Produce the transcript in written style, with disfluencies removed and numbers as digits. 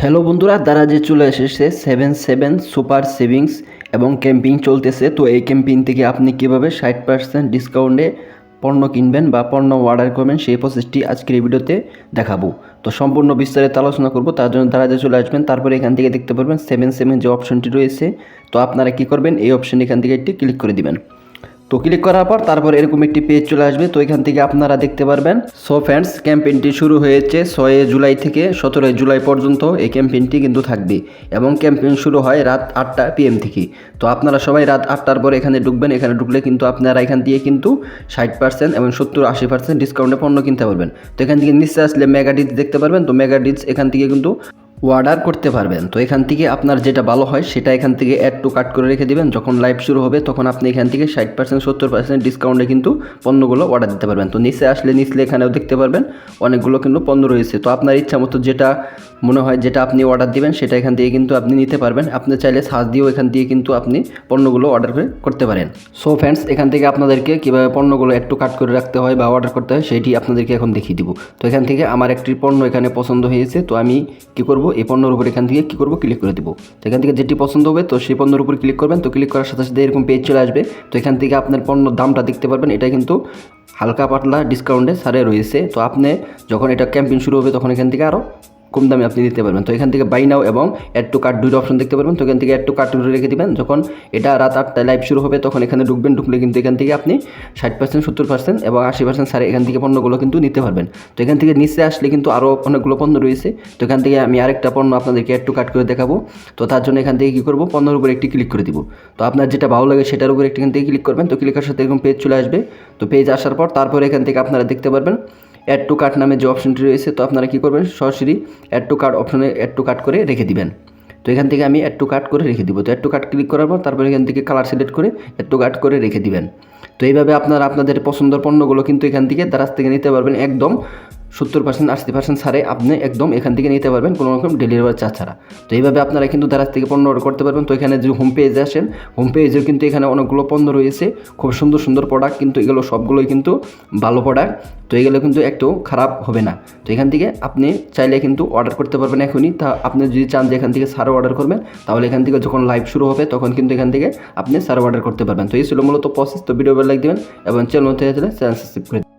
Hello বন্ধুরা, দারাজে চলে এসেছে 7 সুপার সেভিংস এবং ক্যাম্পিং চলতেছে। তো এই ক্যাম্পিং থেকে আপনি কিভাবে 60% ডিসকাউন্টে পণ্য কিনবেন বা পণ্য অর্ডার করবেন সেই প্রসেসটি আজকের এই ভিডিওতে দেখাবো। তো সম্পূর্ণ বিস্তারিত আলোচনা করব, তার জন্য দারাজে চলে আসবেন। তারপরে এখান থেকে দেখতে পারবেন 7 যে অপশনটি রয়েছে। তো আপনারা কি করবেন, এই অপশন এখান থেকে একটি ক্লিক করে দিবেন। তো ক্লিক করার পর তারপর এরকম একটি পেজ চলে আসবে। তো এখান থেকে আপনারা দেখতে পারবেন সো ফ্রেন্ডস, ক্যাম্পেইনটি শুরু হয়েছে 6 জুলাই থেকে 17 জুলাই পর্যন্ত এই ক্যাম্পেইনটি কিন্তু থাকবে এবং ক্যাম্পেইন শুরু হয় রাত 8টা PM থেকে। তো আপনারা সবাই রাত 8টার পর এখানে ঢুকবেন। এখানে ঢুকলে কিন্তু আপনারা এখান থেকে কিন্তু 60% এবং 70-80% ডিসকাউন্টে পণ্য কিনতে পারবেন। তো এখান থেকে নিচে আসলে মেগা ডিলস দেখতে পারবেন। তো মেগা ডিলস এখান থেকে কিন্তু অর্ডার করতে পারবেন। তো এখান থেকে আপনার যেটা ভালো হয় সেটা এখান থেকে অ্যাড টু কার্ট করে রেখে দিবেন। যখন লাইভ শুরু হবে তখন আপনি এখান থেকে 60% 70% ডিসকাউন্টে কিন্তু পণ্যগুলো অর্ডার দিতে পারবেন। তো নিচে আসলে এখানেও দেখতে পারবেন অনেকগুলো কিন্তু পণ্য রয়েছে। তো আপনার ইচ্ছা মতো যেটা মনে হয় যেটা আপনি অর্ডার দিবেন সেটা এখান থেকে কিন্তু আপনি নিতে পারবেন। আপনি চাইলে সার্চ দিয়েও এখান থেকে কিন্তু আপনি পণ্যগুলো অর্ডার করতে পারেন। সো ফ্রেন্ডস, এখান থেকে আপনাদেরকে কীভাবে পণ্যগুলো অ্যাড টু কার্ট করে রাখতে হয় বা অর্ডার করতে হয় সেটি আপনাদেরকে এখন দেখিয়ে দিব। তো এখান থেকে আমার একটি পণ্য এখানে পছন্দ হয়েছে। তো আমি কী করব, এই পণ্যের উপর এখান থেকে কী করব, ক্লিক করে দেবো। তো এখান থেকে যেটি পছন্দ হবে তো সেই পণ্যের উপর ক্লিক করবেন। তো ক্লিক করার সাথে সাথে এরকম পেজ চলে আসবে। তো এখান থেকে আপনার পণ্যর দামটা দেখতে পারবেন। এটা কিন্তু হালকা পাতলা ডিসকাউন্টে ছাড়ে রয়েছে। তো আপনি যখন এটা ক্যাম্পেইন শুরু হবে তখন এখান থেকে আরও কম দামে আপনি নিতে পারবেন। তো এখান থেকে বাই নাও এবং অ্যাড টু কার্ট দুইটা অপশন দেখতে পারবেন। তো এখান থেকে অ্যাড টু কার্ট রেখে দিবেন। যখন এটা রাত 8টায় লাইভ শুরু হবে তখন এখানে ঢুকবেন। ঢুকলে কিন্তু এখান থেকে আপনি 60% 70% এবং 80% ছাড়ে এখান থেকে পণ্যগুলো কিন্তু নিতে পারবেন। তো এখান থেকে নিচে আসলে কিন্তু আরও অনেকগুলো পণ্য রয়েছে। তো এখান থেকে আমি আরেকটা পণ্য আপনাদেরকে অ্যাড টু কার্ট করে দেখাবো। তো তার জন্য এখান থেকে কী করবো, পণ্যের উপর একটি ক্লিক করে দিব। তো আপনার যেটা ভালো লাগে সেটার উপর একটি এখান থেকে ক্লিক করবেন। তো ক্লিক করার সাথে এরকম পেজ চলে আসবে। তো পেজ আসার পর তারপরে এখান থেকে আপনারা দেখতে পারবেন অ্যাড টু কার্ট নামে যে অপশনটি রয়েছে। তো আপনারা কী করবেন, সরাসরি অ্যাড টু কার্ট অপশনে অ্যাড টু কার্ট করে রেখে দিবেন। তো এখান থেকে আমি অ্যাড টু কার্ট করে রেখে দিব। তো অ্যাড টু কার্ট ক্লিক করার পর তারপরে এখান থেকে কালার সিলেক্ট করে অ্যাড টু কার্ট করে রেখে দিবেন। তো এইভাবে আপনারা আপনাদের পছন্দের পণ্যগুলো কিন্তু এখান থেকে দারাজ থেকে নিতে পারবেন একদম 70% 80% ছাড়ে আপনি একদম এখান থেকে নিতে পারবেন কোনো রকম ডেলিভারি চার্জ ছাড়া। তো এইভাবে আপনারা কিন্তু দারাজ থেকে পণ্য অর্ডার করতে পারবেন। তো এখানে যে হোম পেজে আসেন, হোম পেজেও কিন্তু এখানে অনেকগুলো পণ্য রয়েছে, খুব সুন্দর সুন্দর প্রোডাক্ট, কিন্তু এগুলো সবগুলোই কিন্তু ভালো প্রোডাক্ট। তো এগুলো কিন্তু একটু খারাপ হবে না। তো এখান থেকে আপনি চাইলে কিন্তু অর্ডার করতে পারবেন এখনই। তা আপনি যদি চান যে এখান থেকে সারও অর্ডার করবেন তাহলে এখান থেকে যখন লাইভ শুরু হবে তখন কিন্তু এখান থেকে আপনি সারও অর্ডার করতে পারবেন। তো এই ছিল মূলত প্রসেস। তো ভিডিও ভালো লাইক দেবেন এবং চ্যানেল সাবস্ক্রাইব করে